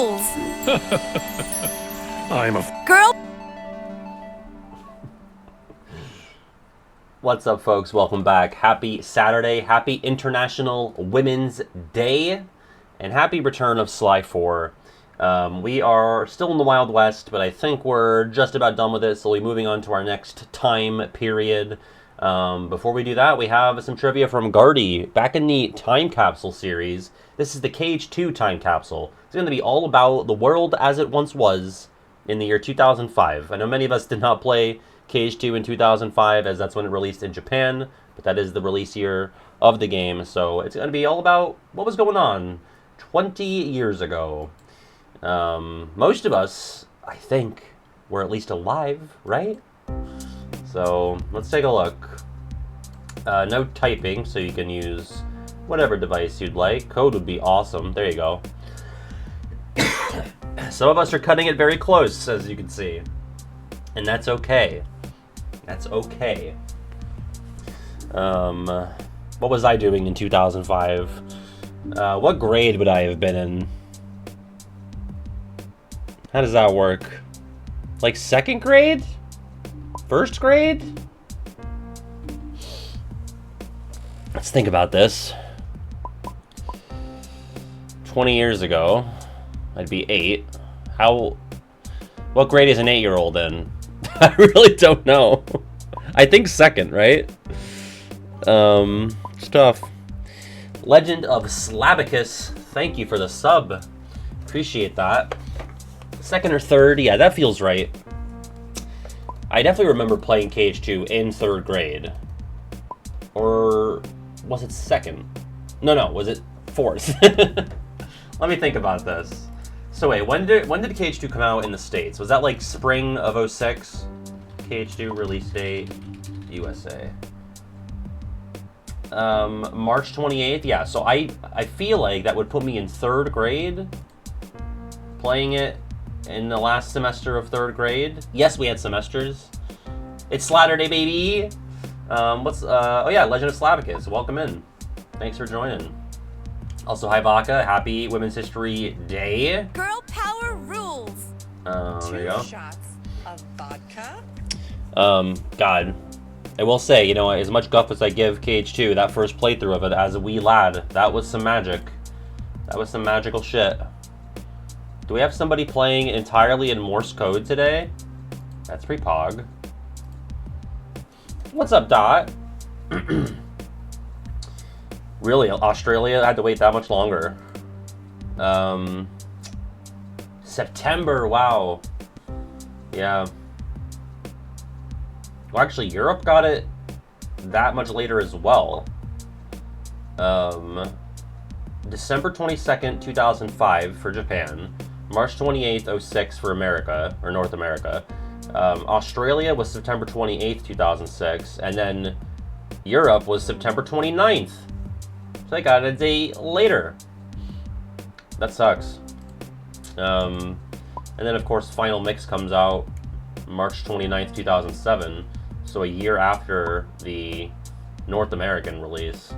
rules! I'm a Girl! What's up, folks? Welcome back. Happy Saturday. Happy International Women's Day. And happy return of Sly 4. We are still in the Wild West, but I think we're just about done with it, so we'll be moving on to our next time period. Before we do that, we have some trivia from Gardy. Back in the Time Capsule series, this is the KH2 Time Capsule. It's going to be all about the world as it once was in the year 2005. I know many of us did not play KH2 in 2005, as that's when it released in Japan, but that is the release year of the game, so it's going to be all about what was going on 20 years ago. Most of us, I think, were at least alive, right? So let's take a look. No typing, so you can use whatever device you'd like. Code would be awesome. There you go. Some of us are cutting it very close, as you can see. And that's okay. That's okay. What was I doing in 2005? What grade would I have been in? How does that work? Like second grade? First grade? Let's think about this. 20 years ago, I'd be 8. What grade is an 8-year-old in? I really don't know. I think second, right? It's tough. Legend of Slabicus, thank you for the sub. Appreciate that. Second or third, yeah, that feels right. I definitely remember playing KH2 in 3rd grade. Or was it second? No, was it 4th? Let me think about this. So wait, when did KH2 come out in the States? Was that like spring of 06? KH2 release date, USA. March 28th, yeah, so I feel like that would put me in 3rd grade, playing it in the last semester of 3rd grade. Yes, we had semesters. It's Saturday, baby! Oh yeah, Legend of Slavicus, welcome in. Thanks for joining. Also, hi Vodka, happy Women's History Day. Girl power rules! There you go. 2 shots of vodka. God. I will say, you know, as much guff as I give KH2, that first playthrough of it as a wee lad, that was some magic. That was some magical shit. Do we have somebody playing entirely in Morse code today? That's pretty pog. What's up, Dot? Really, Australia had to wait that much longer. September, wow. Yeah. Well, actually, Europe got it that much later as well. December 22nd, 2005 for Japan. March 28th, 06 for America, or North America. Australia was September 28th, 2006. And then Europe was September 29th. So they got it a day later. That sucks. And then, of course, Final Mix comes out March 29th, 2007. So a year after the North American release.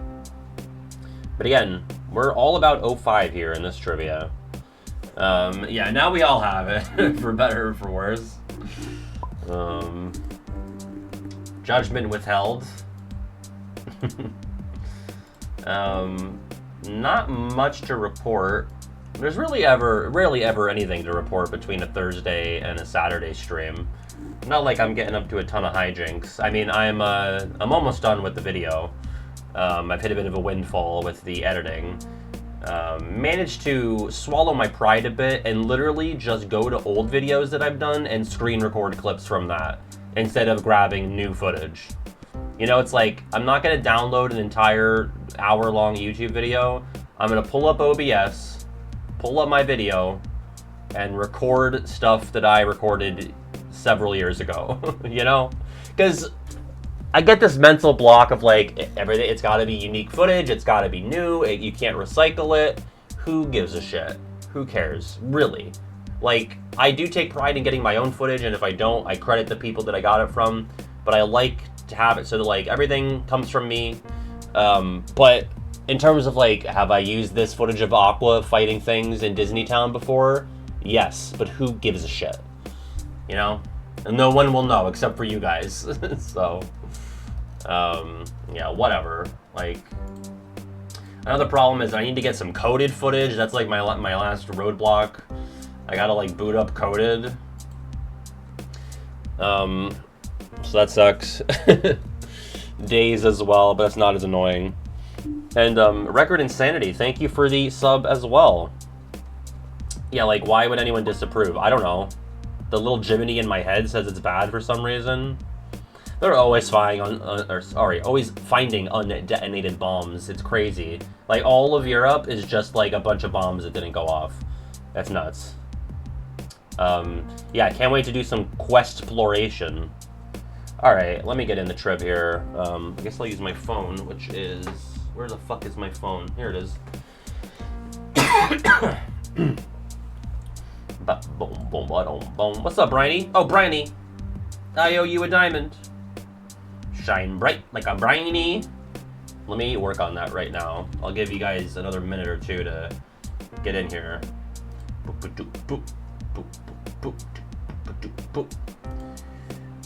But again, we're all about 05 here in this trivia. Yeah, now we all have it, for better or for worse. Judgment withheld. Not much to report. There's rarely ever anything to report between a Thursday and a Saturday stream. Not like I'm getting up to a ton of hijinks. I mean, I'm almost done with the video. I've hit a bit of a windfall with the editing. Managed to swallow my pride a bit and literally just go to old videos that I've done and screen record clips from that instead of grabbing new footage. You know, it's like, I'm not going to download an entire hour-long YouTube video. I'm going to pull up OBS, pull up my video, and record stuff that I recorded several years ago, you know? Because I get this mental block of like, everything, it's got to be unique footage, it's got to be new, you can't recycle it. Who gives a shit? Who cares? Really? Like, I do take pride in getting my own footage, and if I don't, I credit the people that I got it from, but I like to have it so that like everything comes from me. But in terms of, like, have I used this footage of Aqua fighting things in Disney Town before? Yes, but who gives a shit? You know? And no one will know except for you guys. So, yeah, whatever. Like, another problem is I need to get some coded footage. That's, like, my last roadblock. I gotta, like, boot up coded. So that sucks. Days as well, but that's not as annoying. And Record Insanity, thank you for the sub as well. Yeah, like, why would anyone disapprove? I don't know. The little Jiminy in my head says it's bad for some reason. They're always always finding undetonated bombs. It's crazy. Like, all of Europe is just like a bunch of bombs that didn't go off. That's nuts. Yeah, I can't wait to do some quest exploration. Alright, let me get in the trip here. I guess I'll use my phone, which is... Where the fuck is my phone? Here it is. What's up, Bryony? Oh, Bryony. I owe you a diamond. Shine bright like a briny. Let me work on that right now. I'll give you guys another minute or two to get in here.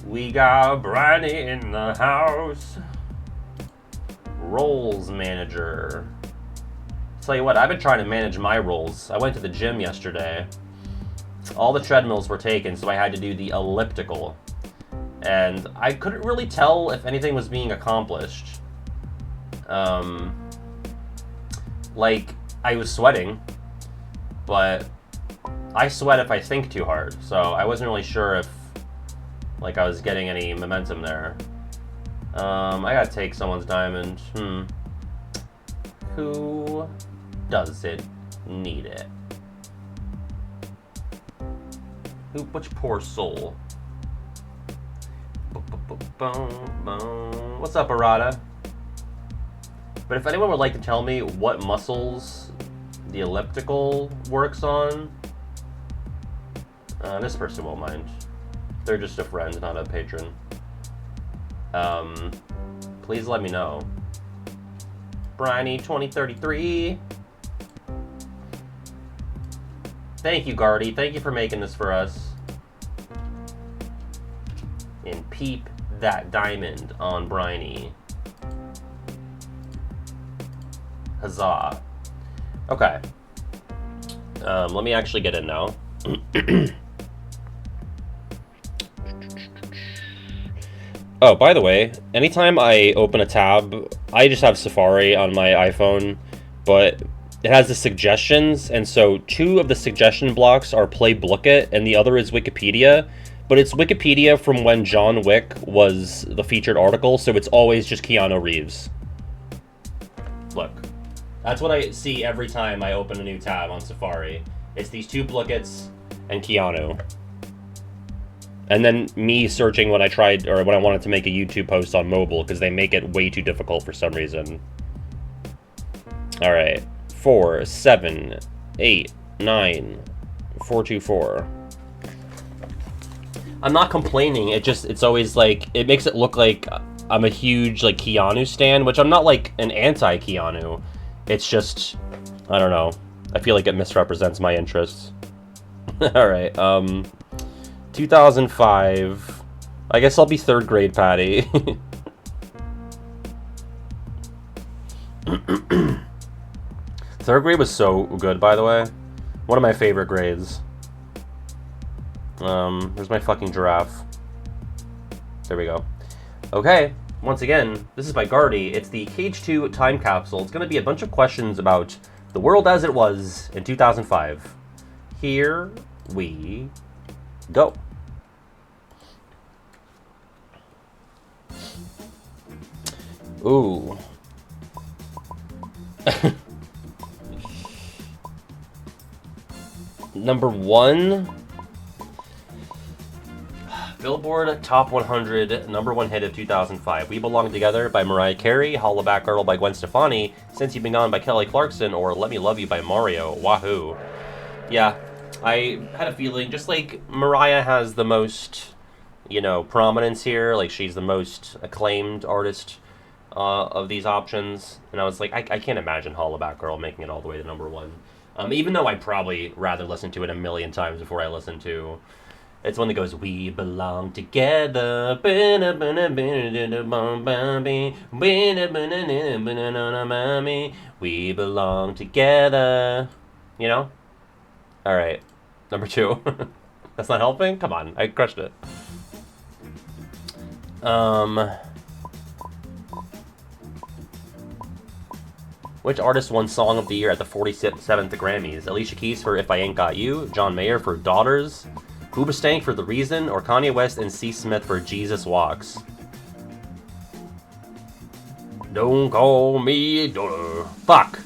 We got Briny in the house. Roles manager. Tell you what, I've been trying to manage my roles. I went to the gym yesterday. All the treadmills were taken, so I had to do the elliptical. And I couldn't really tell if anything was being accomplished. Like, I was sweating, but I sweat if I think too hard, so I wasn't really sure if, like, I was getting any momentum there. I gotta take someone's diamond. Who doesn't need it? Which poor soul? What's up, Arata? But if anyone would like to tell me what muscles the elliptical works on, this person won't mind. They're just a friend, not a patron. Please let me know. Bryony 2033. Thank you, Guardy. Thank you for making this for us. And peep that diamond on Bryony. Huzzah. Okay. Let me actually get in now. Oh, by the way, anytime I open a tab, I just have Safari on my iPhone, but it has the suggestions, and so 2 of the suggestion blocks are Play Blooket, and the other is Wikipedia, but it's Wikipedia from when John Wick was the featured article, so it's always just Keanu Reeves. Look, that's what I see every time I open a new tab on Safari. It's these 2 Blookets and Keanu. And then me searching when I tried, or when I wanted to make a YouTube post on mobile, because they make it way too difficult for some reason. Alright. 4, 7, 8, 9, 424. I'm not complaining, it's always like, it makes it look like I'm a huge, like, Keanu stan, which I'm not, like, an anti-Keanu. It's just, I don't know. I feel like it misrepresents my interests. Alright, 2005. I guess I'll be 3rd grade Patty. Third grade was so good, by the way. One of my favorite grades. There's my fucking giraffe. There we go. Okay, once again, this is by Guardy. It's the Cage 2 time capsule. It's going to be a bunch of questions about the world as it was in 2005. Here we go. Ooh. Number 1. Billboard Top 100 #1 hit of 2005. We Belong Together by Mariah Carey, Hollaback Girl by Gwen Stefani, Since You've Been Gone by Kelly Clarkson, or Let Me Love You by Mario. Wahoo. Yeah, I had a feeling, just like Mariah has the most, you know, prominence here, like she's the most acclaimed artist of these options, and I was like, I can't imagine Hollaback Girl making it all the way to number 1. Even though I'd probably rather listen to it a million times before I listen to... It's one that goes, we belong together. We belong together. You know? Alright. Number 2. That's not helping? Come on, I crushed it. Which artist won Song of the Year at the 47th Grammys? Alicia Keys for If I Ain't Got You, John Mayer for Daughters, Hoobastank for The Reason, or Kanye West and C. Smith for Jesus Walks? Don't call me daughter. Fuck.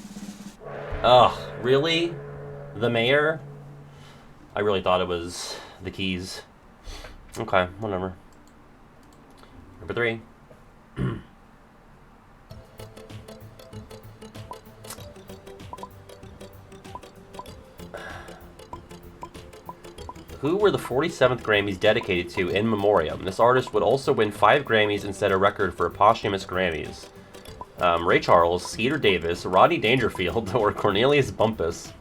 Ugh, really? The Mayor? I really thought it was the Keys. Okay, whatever. Number 3. Who were the 47th Grammys dedicated to in memoriam? This artist would also win 5 Grammys and set a record for posthumous Grammys. Ray Charles, Skeeter Davis, Rodney Dangerfield, or Cornelius Bumpus.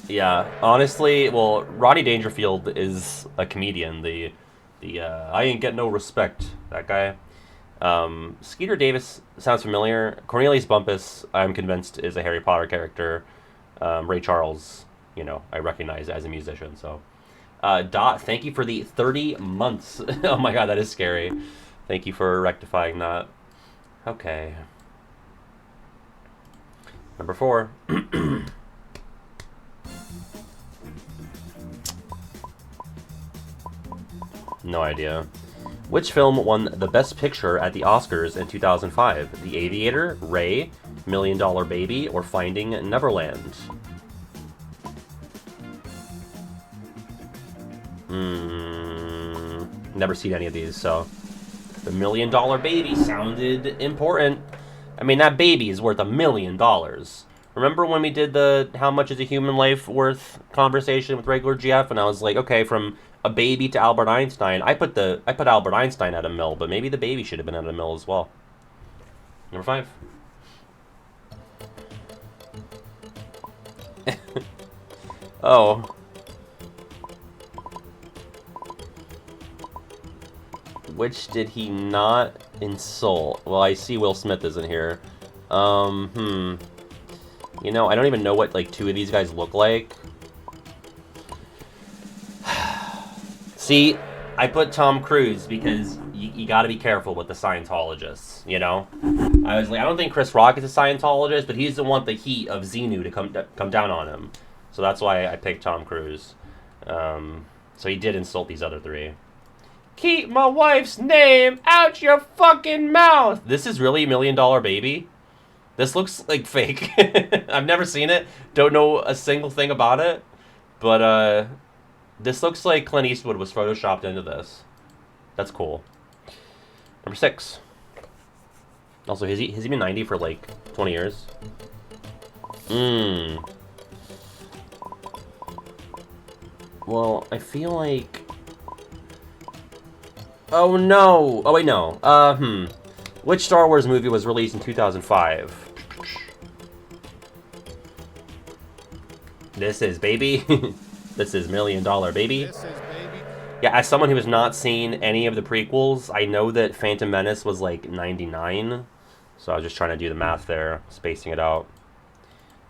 Yeah, honestly, well, Rodney Dangerfield is a comedian. The I ain't get no respect, that guy. Skeeter Davis sounds familiar. Cornelius Bumpus, I'm convinced, is a Harry Potter character. Ray Charles, you know, I recognize as a musician, so. Dot, thank you for the 30 months. Oh my god, that is scary. Thank you for rectifying that. Okay. Number 4. No idea. Which film won the Best Picture at the Oscars in 2005? The Aviator, Ray, $1 Million Baby, or Finding Neverland? Never seen any of these, so... The $1 Million Baby sounded important. I mean, that baby is worth $1 million. Remember when we did the how much is a human life worth conversation with regular GF, and I was like, okay, from a baby to Albert Einstein. I put Albert Einstein at $1 million, but maybe the baby should have been at $1 million as well. Number 5. Oh. Which did he not insult? Well, I see Will Smith isn't here. You know, I don't even know what, like, 2 of these guys look like. See, I put Tom Cruise because you gotta be careful with the Scientologists, you know? I was like, I don't think Chris Rock is a Scientologist, but he doesn't want the heat of Xenu to come down on him. So that's why I picked Tom Cruise. So he did insult these other 3. Keep my wife's name out your fucking mouth! This is really $1 Million Baby? This looks like fake. I've never seen it. Don't know a single thing about it. But, this looks like Clint Eastwood was photoshopped into this. That's cool. Number 6. Also, has he been 90 for, like, 20 years? Well, I feel like... Oh, no! Oh, wait, no. Which Star Wars movie was released in 2005? This is Baby. This is $1 Million Baby. This is Baby. Yeah, as someone who has not seen any of the prequels, I know that Phantom Menace was like 99. So I was just trying to do the math there, spacing it out.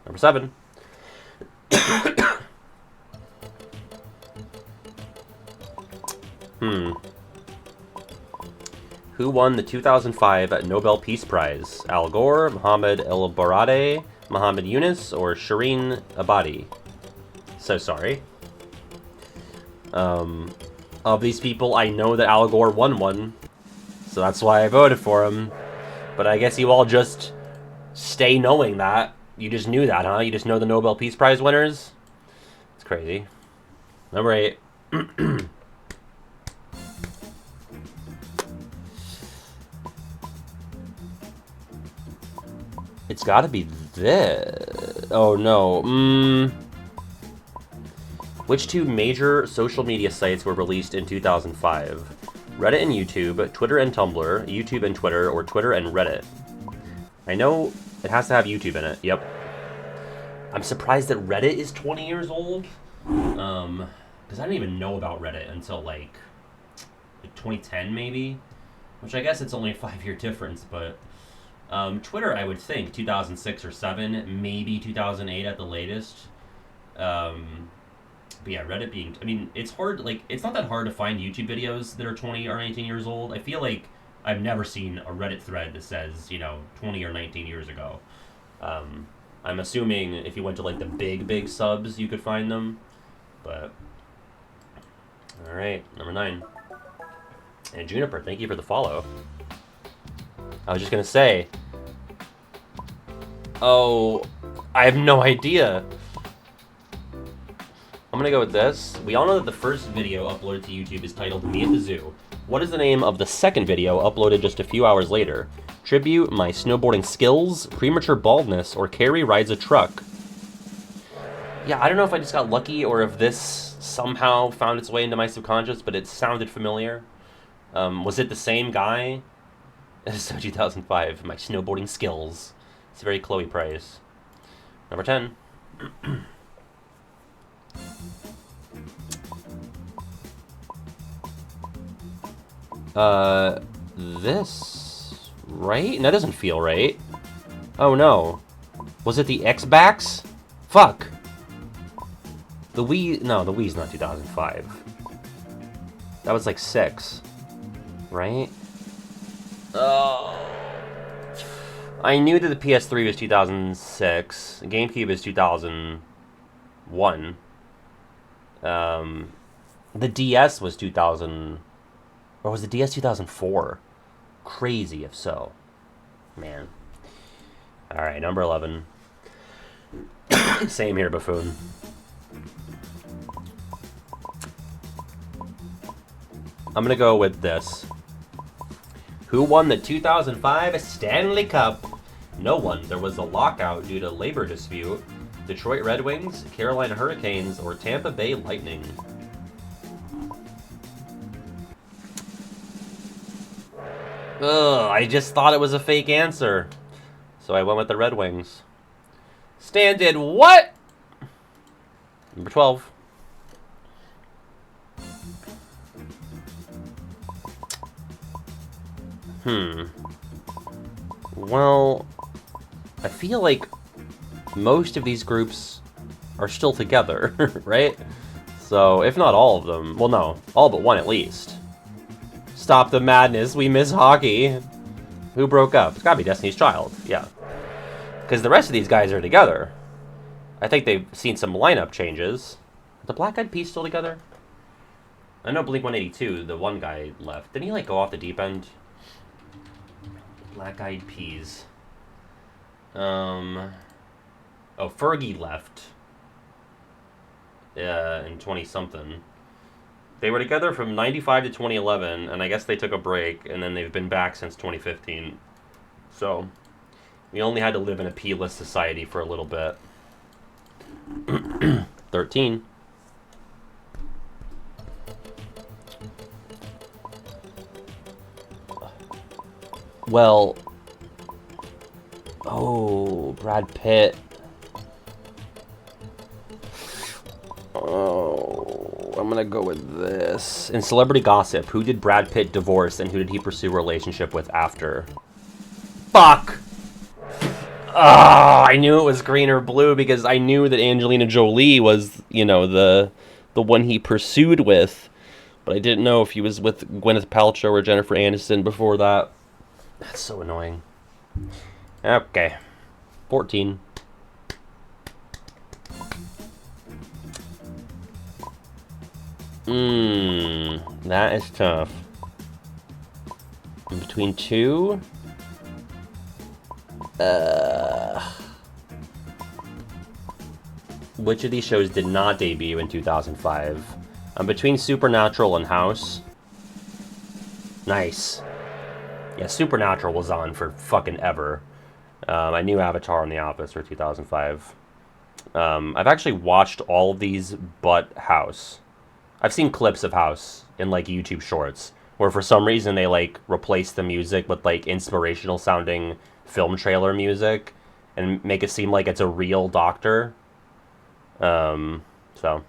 Number 7. Who won the 2005 Nobel Peace Prize? Al Gore, Mohammed El-Baradei, Muhammad Yunus, or Shireen Ebadi? So sorry. Of these people, I know that Al Gore won one, so that's why I voted for him. But I guess you all just stay knowing that. You just knew that, huh? You just know the Nobel Peace Prize winners? It's crazy. Number 8. It's gotta be this. Oh no. Which 2 major social media sites were released in 2005? Reddit and YouTube, Twitter and Tumblr, YouTube and Twitter, or Twitter and Reddit. I know it has to have YouTube in it. Yep. I'm surprised that Reddit is 20 years old. Because I didn't even know about Reddit until like 2010 maybe. Which I guess it's only a 5-year difference, but Twitter, I would think 2006 or 7, maybe 2008 at the latest. But yeah, Reddit being, I mean, it's hard, like, it's not that hard to find YouTube videos that are 20 or 19 years old. I feel like I've never seen a Reddit thread that says, 20 or 19 years ago. I'm assuming if you went to, like, the big subs, you could find them. But, alright, number 9. And Juniper, thank you for the follow. I was just gonna say, oh, I have no idea. I'm gonna go with this. We all know that the first video uploaded to YouTube is titled Me at the Zoo. What is the name of the second video uploaded just a few hours later? Tribute, My Snowboarding Skills, Premature Baldness, or Carrie Rides a Truck? Yeah, I don't know if I just got lucky or if this somehow found its way into my subconscious, but it sounded familiar. Was it the same guy? So 2005, My Snowboarding Skills. It's very Chloe Price. Number 10. This, right? That doesn't feel right. Oh no. Was it the X-Backs? Fuck. The Wii, no, the Wii's not 2005. That was like 6, right? Oh. I knew that the PS3 was 2006. GameCube is 2001. The DS was 2000... Or was the DS 2004? Crazy if so. Man. Alright, number 11. Same here, buffoon. I'm gonna go with this. Who won the 2005 Stanley Cup? No one. There was a lockout due to labor dispute. Detroit Red Wings, Carolina Hurricanes, or Tampa Bay Lightning? Ugh, I just thought it was a fake answer. So I went with the Red Wings. Stan did what? Number 12. Well, I feel like most of these groups are still together, right? So, if not all of them, well, no, all but one at least. Stop the madness, we miss hockey. Who broke up? It's gotta be Destiny's Child, yeah. Because the rest of these guys are together. I think they've seen some lineup changes. Are the Black Eyed Peas still together? I know Blink-182, the one guy left. Didn't he, like, go off the deep end? Black Eyed Peas. Oh, Fergie left. In 20-something. They were together from 95 to 2011, and I guess they took a break, and then they've been back since 2015. So, we only had to live in a P-list society for a little bit. 13. Well, oh, Brad Pitt. Oh, I'm gonna go with this. In celebrity gossip, who did Brad Pitt divorce and who did he pursue a relationship with after? Fuck! Oh, I knew it was green or blue because I knew that Angelina Jolie was, the one he pursued with. But I didn't know if he was with Gwyneth Paltrow or Jennifer Aniston before that. That's so annoying. Okay. 14. That is tough. In between two? Which of these shows did not debut in 2005? I'm between Supernatural and House. Nice. Yeah, Supernatural was on for fucking ever. I knew Avatar and The Office were 2005. I've actually watched all of these but House. I've seen clips of House in, like, YouTube Shorts, where for some reason they like replace the music with like inspirational sounding film trailer music and make it seem like it's a real doctor. So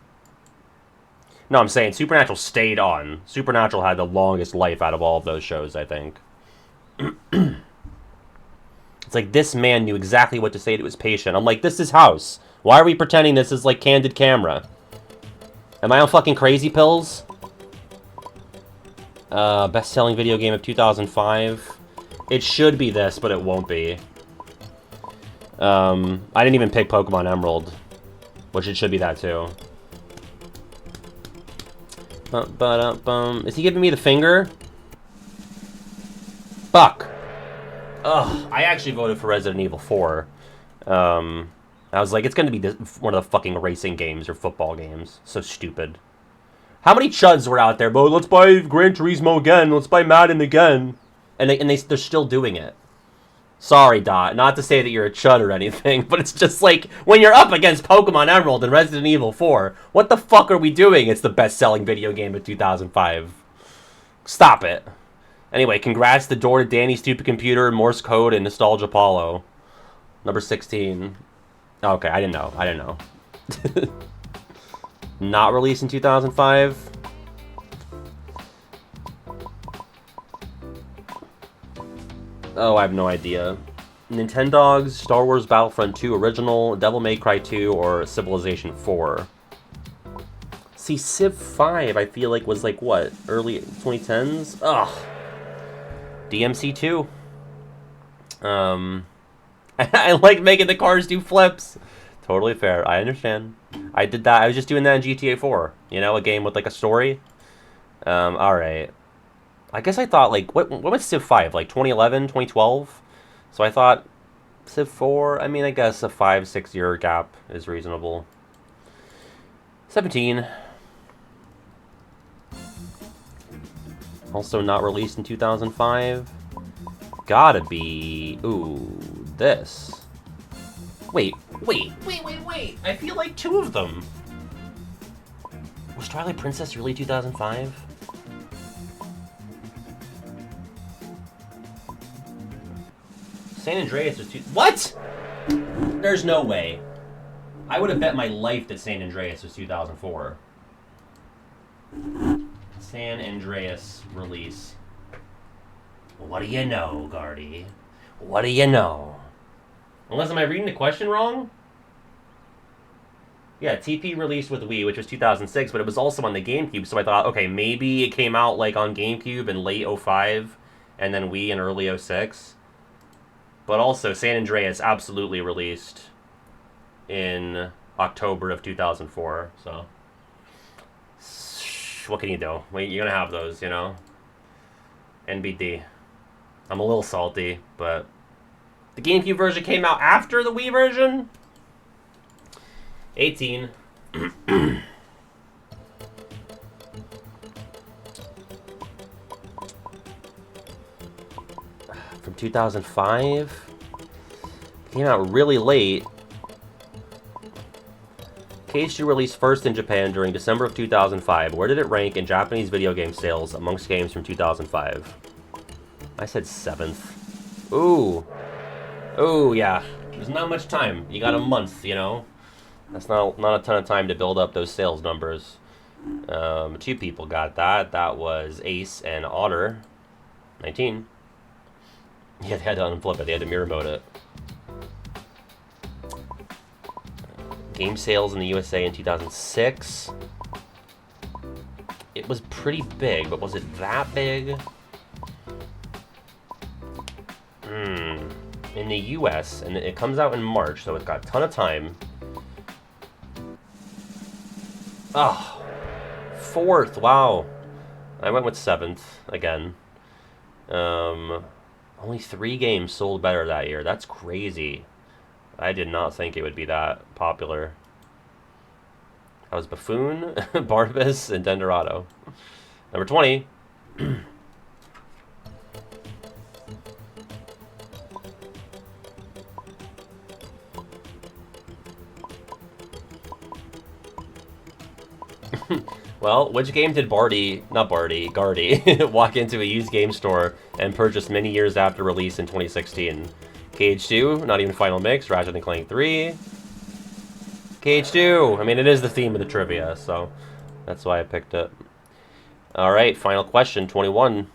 no, I'm saying Supernatural stayed on. Supernatural had the longest life out of all of those shows, I think. It's like, this man knew exactly what to say to his patient. I'm like, this is House. Why are we pretending this is like candid camera? Am I on fucking crazy pills? Best-selling video game of 2005. It should be this, but it won't be. I didn't even pick Pokemon Emerald, which it should be that too. Is he giving me the finger? Fuck. Ugh, I actually voted for Resident Evil 4. I was like, it's going to be one of the fucking racing games or football games. So stupid. How many chuds were out there? But let's buy Gran Turismo again. Let's buy Madden again. And they're still doing it. Sorry, Dot. Not to say that you're a chud or anything, but it's just like, when you're up against Pokemon Emerald and Resident Evil 4, what the fuck are we doing? It's the best-selling video game of 2005. Stop it. Anyway, congrats to Door to Danny, Stupid Computer, Morse Code, and Nostalgia Apollo. Number 16. Okay, I didn't know. Not released in 2005. Oh, I have no idea. Nintendogs, Star Wars Battlefront 2 Original, Devil May Cry 2, or Civilization 4. See, Civ 5, I feel like, was like, what? Early 2010s? Ugh. DMC 2. I like making the cars do flips. Totally fair. I understand. I did that. I was just doing that in GTA 4. You know, a game with, like, a story. Alright. I guess I thought, like, what was Civ 5? Like, 2011, 2012? So I thought, Civ 4, I mean, I guess a 5-6 year gap is reasonable. 17. Also not released in 2005. Gotta be... Ooh, this. Wait. I feel like two of them. Was Twilight Princess really 2005? San Andreas was What? There's no way. I would have bet my life that San Andreas was 2004. San Andreas release. What do you know, Gardy? What do you know? Unless, am I reading the question wrong? Yeah, TP released with Wii, which was 2006, but it was also on the GameCube, so I thought, okay, maybe it came out like on GameCube in late 05, and then Wii in early 06. But also, San Andreas absolutely released in October of 2004, so... What can you do? Well, you're gonna have those, you know? NBD. I'm a little salty, but... The GameCube version came out after the Wii version? 18. From 2005? Came out really late. KH2 released first in Japan during December of 2005. Where did it rank in Japanese video game sales amongst games from 2005? I said 7th. Ooh. Ooh, yeah. There's not much time. You got a month, you know? That's not a ton of time to build up those sales numbers. Two people got that. That was Ace and Otter. 19. Yeah, they had to unflip it. They had to mirror mode it. Game sales in the USA in 2006. It was pretty big, but was it that big? In the US, and it comes out in March, so it's got a ton of time. Oh, 4th, wow. I went with 7th, again. Only 3 games sold better that year. That's crazy. I did not think it would be that popular. That was Buffoon, Barnabas, and Dendorado. Number 20. Well, which game did Gardy walk into a used game store and purchase many years after release in 2016? KH2, not even Final Mix, Ratchet & Clank 3. KH2! I mean, it is the theme of the trivia, so that's why I picked it. Alright, final question, 21.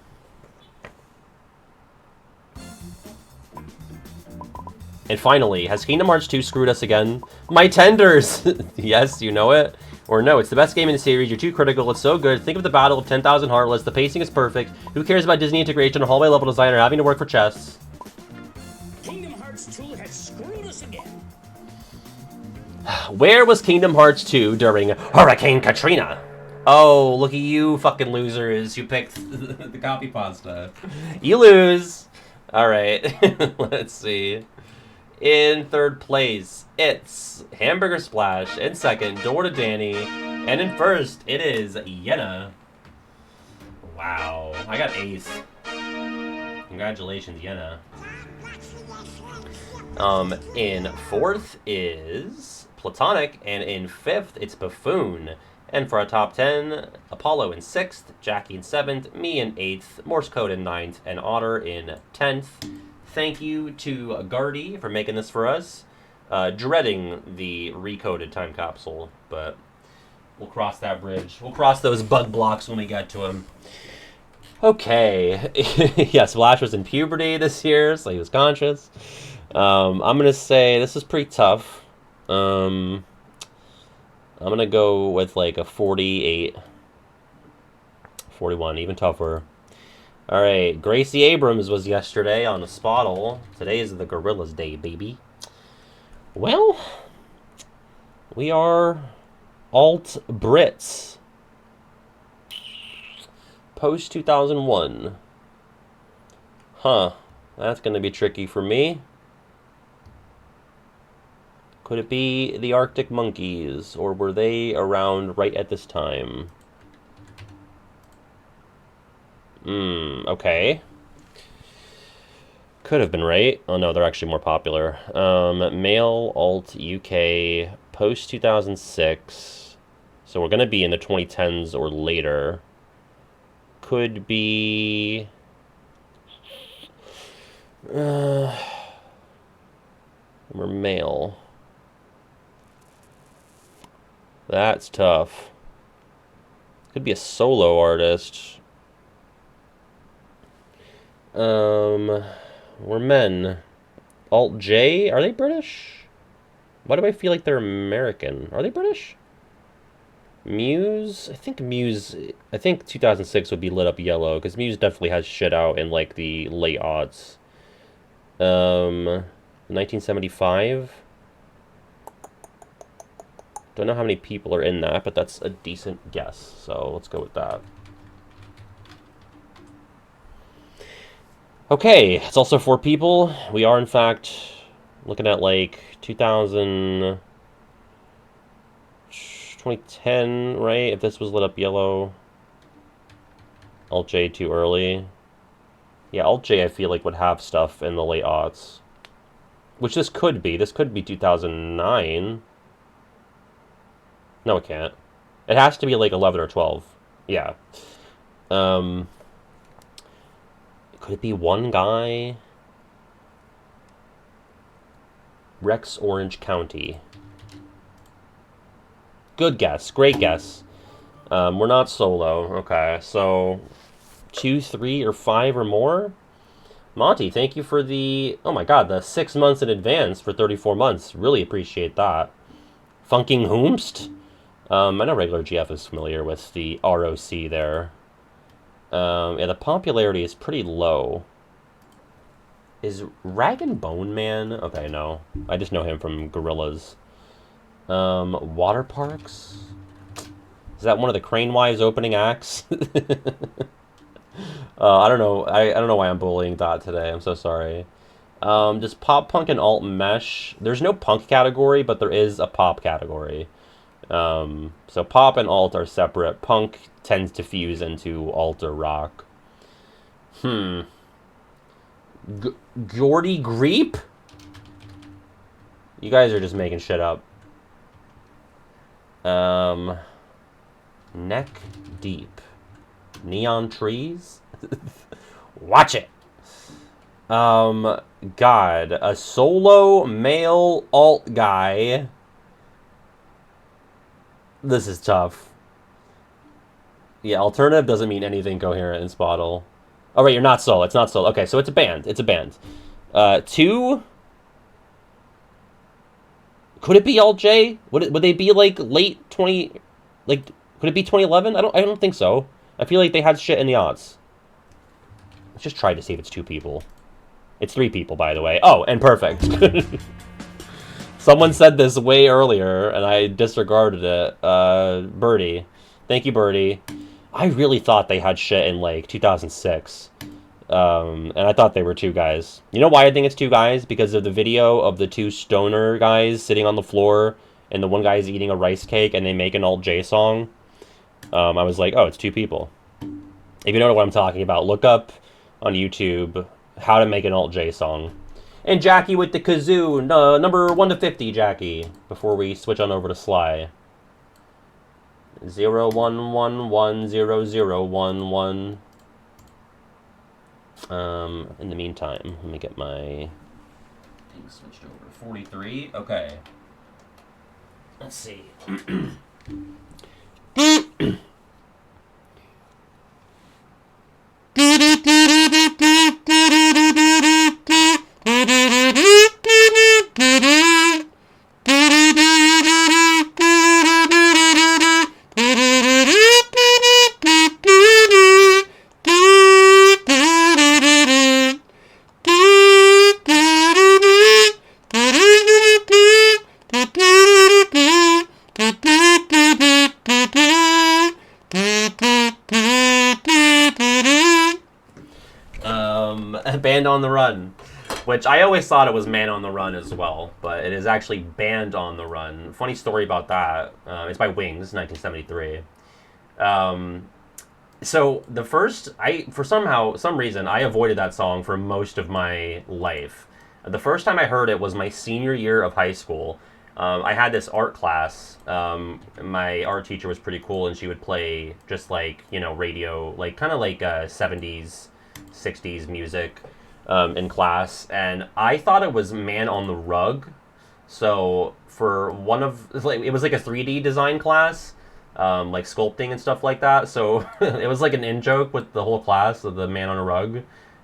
And finally, has Kingdom Hearts 2 screwed us again? My tenders! Yes, you know it. Or no, it's the best game in the series, you're too critical, it's so good, think of the Battle of 10,000 Heartless, the pacing is perfect, who cares about Disney integration, a hallway level designer having to work for chess? Kingdom Hearts 2 has screwed us again. Where was Kingdom Hearts 2 during Hurricane Katrina? Oh, look at you fucking losers who picked the copy pasta. You lose! Alright, let's see. In third place, it's Hamburger Splash. In second, Door to Danny. And in first, it is Yenna. Wow, I got eighth. Congratulations, Yenna. In fourth is Platonic, and in fifth, it's Buffoon. And for our top 10, Apollo in 6th, Jackie in 7th, me in 8th, Morse Code in 9th, and Otter in 10th. Thank you to Gardy for making this for us. Dreading the recoded time capsule, but we'll cross that bridge. We'll cross those bug blocks when we get to them. Okay. Yeah, Splash was in puberty this year, so he was conscious. I'm going to say this is pretty tough. I'm going to go with like a 48. 41, even tougher. Alright, Gracie Abrams was yesterday on the Spotle. Today is the Gorillas Day, baby. Well, we are alt Brits. Post 2001. Huh, that's going to be tricky for me. Could it be the Arctic Monkeys, or were they around right at this time? Okay. Could have been right. Oh no, they're actually more popular. Male alt UK post 2006. So we're gonna be in the 2010s or later. Could be. We're male. That's tough. Could be a solo artist. We're men. Alt J? Are they British? Why do I feel like they're American? Are they British? Muse? I think 2006 would be lit up yellow, because Muse definitely has shit out in, like, the late aughts. 1975? Don't know how many people are in that, but that's a decent guess, so let's go with that. Okay, it's also 4 people. We are, in fact, looking at, like, 2010, right? If this was lit up yellow. Alt J too early. Yeah, Alt J I feel like would have stuff in the late aughts. Which this could be. This could be 2009. No, it can't. It has to be, like, 11 or 12. Yeah. Could it be one guy? Rex Orange County. Good guess. Great guess. We're not solo. Okay, so 2, 3, or 5 or more? Monty, thank you for the... Oh my god, the 6 months in advance for 34 months. Really appreciate that. Funking Whomst? I know regular GF is familiar with the ROC there. Yeah, the popularity is pretty low. Is Rag and Bone Man? Okay, no. I just know him from Gorillaz. Water Parks? Is that one of the Crane Wives opening acts? I don't know. I don't know why I'm bullying Dot today. I'm so sorry. Just pop, punk, and alt mesh. There's no punk category, but there is a pop category. So pop and alt are separate. Punk tends to fuse into alt or rock. Geordie Greep? You guys are just making shit up. Neck deep. Neon trees? Watch it! God. A solo male alt guy. This is tough. Yeah, alternative doesn't mean anything coherent in Spotle. Oh, right, you're not solo. It's not solo. Okay, so it's a band. It's a band. Two... Could it be alt J? Would they be, like, late 20... Like, could it be 2011? I don't think so. I feel like they had shit in the odds. Let's just try to see if it's 2 people. It's 3 people, by the way. Oh, and perfect. Someone said this way earlier, and I disregarded it. Birdie. Thank you, Birdie. I really thought they had shit in, like, 2006. And I thought they were 2 guys. You know why I think it's 2 guys? Because of the video of the 2 stoner guys sitting on the floor, and the one guy's eating a rice cake, and they make an alt J song. I was like, oh, it's 2 people. If you don't know what I'm talking about, look up on YouTube how to make an alt J song. And Jackie with the kazoo, number 1 to 50, Jackie, before we switch on over to Sly. 011100111. In the meantime, let me get my thing switched over. 43. Okay. Let's see. Band on the Run, which I always thought it was Man on the Run as well, but it is actually Band on the Run. Funny story about that. It's by Wings, 1973. So the first, for some reason, I avoided that song for most of my life. The first time I heard it was my senior year of high school. I had this art class. My art teacher was pretty cool, and she would play just like, radio, like kind of like 70s, 60s music in class. And I thought it was Man on the Rug. So for it was like a 3D design class. Like sculpting and stuff like that. So it was like an in-joke with the whole class of the Man on a Rug.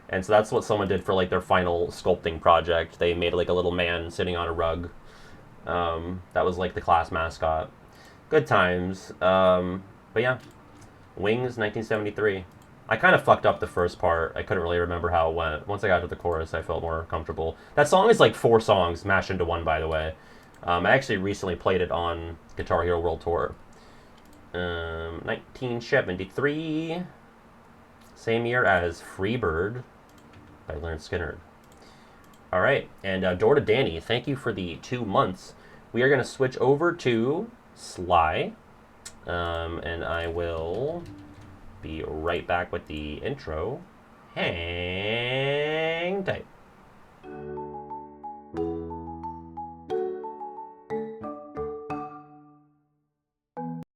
And so that's what someone did for like their final sculpting project. They made like a little man sitting on a rug. That was like the class mascot. Good times. But yeah, Wings, 1973. I kind of fucked up the first part. I couldn't really remember how it went. Once I got to the chorus, I felt more comfortable. That song is like 4 songs mashed into one, by the way. I actually recently played it on Guitar Hero World Tour. 1973. Same year as Freebird by Lawrence Skinner. Alright, and Door to Danny, thank you for the 2 months. We are going to switch over to Sly. And I will be right back with the intro. Hang tight.